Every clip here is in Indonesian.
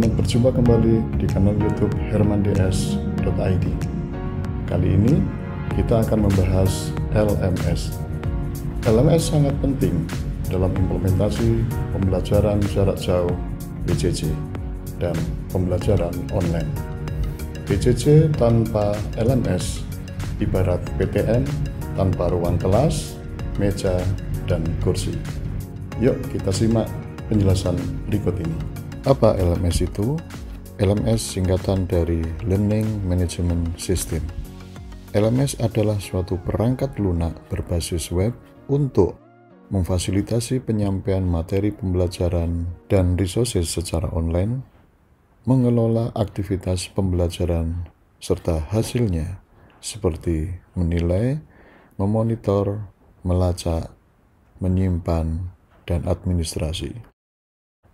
Selamat berjumpa kembali di kanal YouTube hermands.id. Kali ini kita akan membahas LMS. LMS sangat penting dalam implementasi pembelajaran jarak jauh PJJ dan pembelajaran online. PJJ tanpa LMS ibarat PTM tanpa ruang kelas, meja, dan kursi. Yuk kita simak penjelasan berikut ini. Apa LMS itu? LMS singkatan dari Learning Management System. LMS adalah suatu perangkat lunak berbasis web untuk memfasilitasi penyampaian materi pembelajaran dan resources secara online, mengelola aktivitas pembelajaran serta hasilnya seperti menilai, memonitor, melacak, menyimpan, dan administrasi,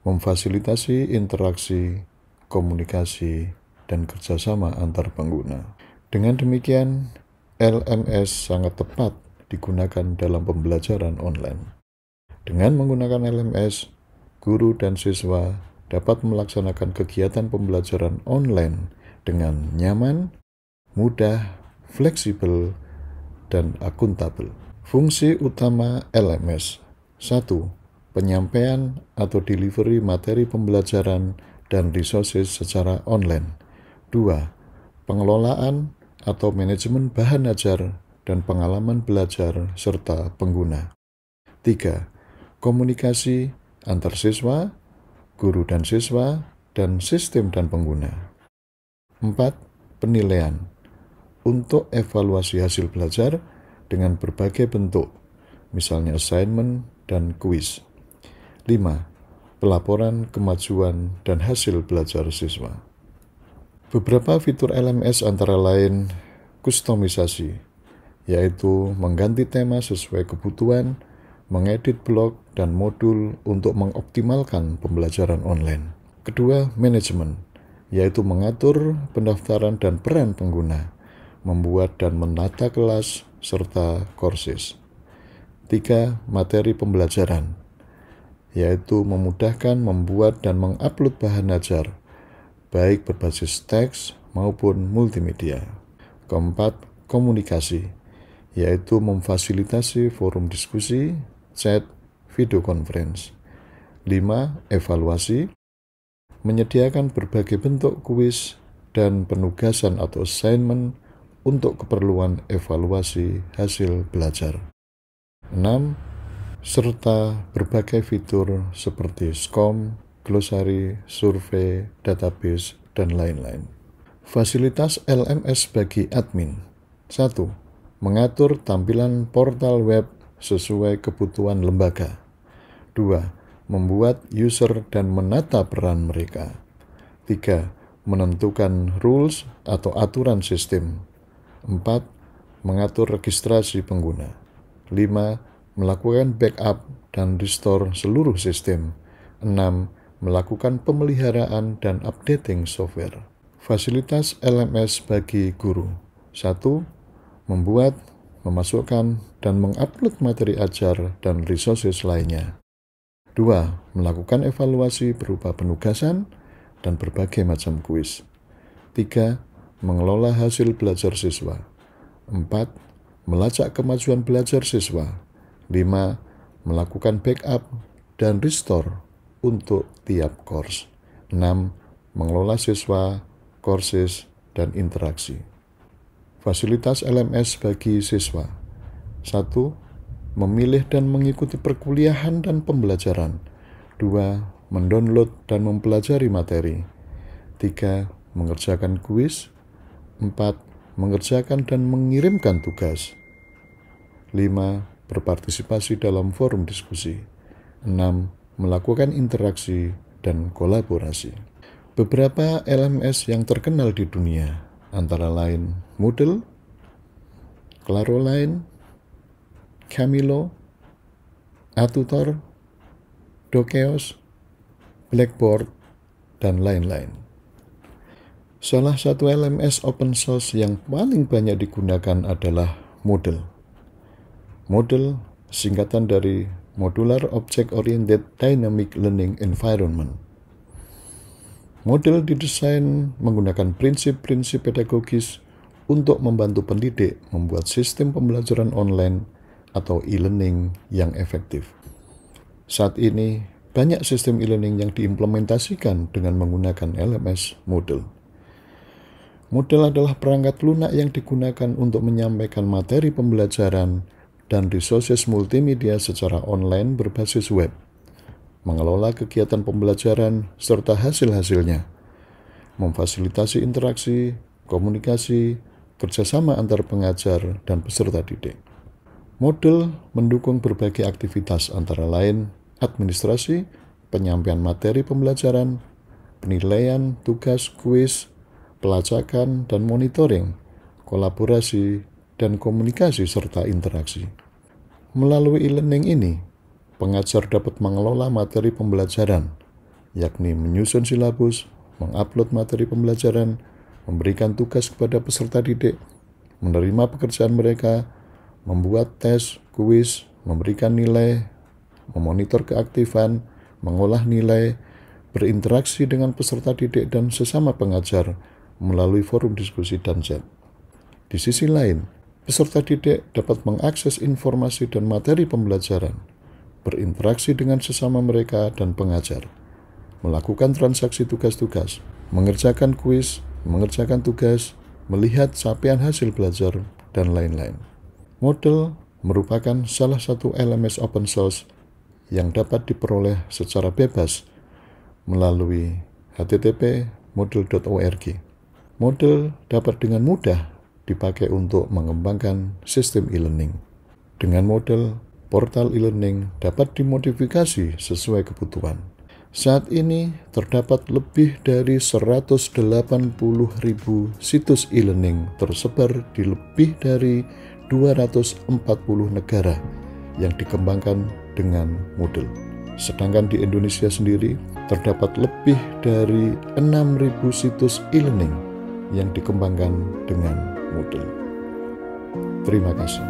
memfasilitasi interaksi, komunikasi, dan kerjasama antar pengguna. Dengan demikian, LMS sangat tepat digunakan dalam pembelajaran online. Dengan menggunakan LMS, guru dan siswa dapat melaksanakan kegiatan pembelajaran online dengan nyaman, mudah, fleksibel, dan akuntabel. Fungsi utama LMS: 1. Penyampaian atau delivery materi pembelajaran dan resources secara online. 2. Pengelolaan atau manajemen bahan ajar dan pengalaman belajar serta pengguna. 3. Komunikasi antar siswa, guru dan siswa, dan sistem dan pengguna. 4. Penilaian untuk evaluasi hasil belajar dengan berbagai bentuk, misalnya assignment dan kuis. 5. Pelaporan kemajuan dan hasil belajar siswa. Beberapa fitur LMS antara lain kustomisasi, yaitu mengganti tema sesuai kebutuhan, mengedit blok dan modul untuk mengoptimalkan pembelajaran online. Kedua, manajemen, yaitu mengatur pendaftaran dan peran pengguna, membuat dan menata kelas serta courses. 3. Materi pembelajaran, yaitu memudahkan membuat dan mengupload bahan ajar, baik berbasis teks maupun multimedia. Keempat, komunikasi, yaitu memfasilitasi forum diskusi, chat, video conference. 5. Evaluasi, menyediakan berbagai bentuk kuis dan penugasan atau assignment untuk keperluan evaluasi hasil belajar. 6. Serta berbagai fitur seperti SCORM, glosari, survei, database, dan lain-lain. Fasilitas LMS bagi admin. 1. Mengatur tampilan portal web sesuai kebutuhan lembaga. 2. Membuat user dan menata peran mereka. 3. Menentukan rules atau aturan sistem. 4. Mengatur registrasi pengguna. 5. Melakukan backup dan restore seluruh sistem. 6. Melakukan pemeliharaan dan updating software. Fasilitas LMS bagi guru. 1. Membuat, memasukkan, dan mengupload materi ajar dan resources lainnya. 2. Melakukan evaluasi berupa penugasan dan berbagai macam kuis. 3. Mengelola hasil belajar siswa. 4. Melacak kemajuan belajar siswa. 5. Melakukan backup dan restore untuk tiap course. 6. Mengelola siswa, courses, dan interaksi. Fasilitas LMS bagi siswa. 1. Memilih dan mengikuti perkuliahan dan pembelajaran. 2. Mendownload dan mempelajari materi. 3. Mengerjakan kuis. 4. Mengerjakan dan mengirimkan tugas. 5. Berpartisipasi dalam forum diskusi. 6. Melakukan interaksi dan kolaborasi. Beberapa LMS yang terkenal di dunia antara lain Moodle, Claroline, Camilo, Atutor, Dokeos, Blackboard, dan lain-lain. Salah satu LMS open source yang paling banyak digunakan adalah Moodle. Moodle singkatan dari Modular Object Oriented Dynamic Learning Environment. Model didesain menggunakan prinsip-prinsip pedagogis untuk membantu pendidik membuat sistem pembelajaran online atau e-learning yang efektif. Saat ini, banyak sistem e-learning yang diimplementasikan dengan menggunakan LMS Moodle. Moodle adalah perangkat lunak yang digunakan untuk menyampaikan materi pembelajaran dan resources multimedia secara online berbasis web, mengelola kegiatan pembelajaran serta hasil-hasilnya, memfasilitasi interaksi, komunikasi, kerjasama antar pengajar dan peserta didik. Moodle mendukung berbagai aktivitas antara lain administrasi, penyampaian materi pembelajaran, penilaian, tugas, kuis, pelacakan dan monitoring, kolaborasi, dan komunikasi serta interaksi. Melalui e-learning ini, pengajar dapat mengelola materi pembelajaran, yakni menyusun silabus, mengupload materi pembelajaran, memberikan tugas kepada peserta didik, menerima pekerjaan mereka, membuat tes, kuis, memberikan nilai, memonitor keaktifan, mengolah nilai, berinteraksi dengan peserta didik dan sesama pengajar melalui forum diskusi dan chat. Di sisi lain, peserta didik dapat mengakses informasi dan materi pembelajaran, berinteraksi dengan sesama mereka dan pengajar, melakukan transaksi tugas-tugas, mengerjakan kuis, mengerjakan tugas, melihat capaian hasil belajar, dan lain-lain. Moodle merupakan salah satu LMS open source yang dapat diperoleh secara bebas melalui http://moodle.org. Moodle dapat dengan mudah dipakai untuk mengembangkan sistem e-learning. Dengan Moodle, portal e-learning dapat dimodifikasi sesuai kebutuhan. Saat ini terdapat lebih dari 180.000 situs e-learning tersebar di lebih dari 240 negara yang dikembangkan dengan Moodle. Sedangkan di Indonesia sendiri terdapat lebih dari 6.000 situs e-learning yang dikembangkan dengan Moodle. Terima kasih.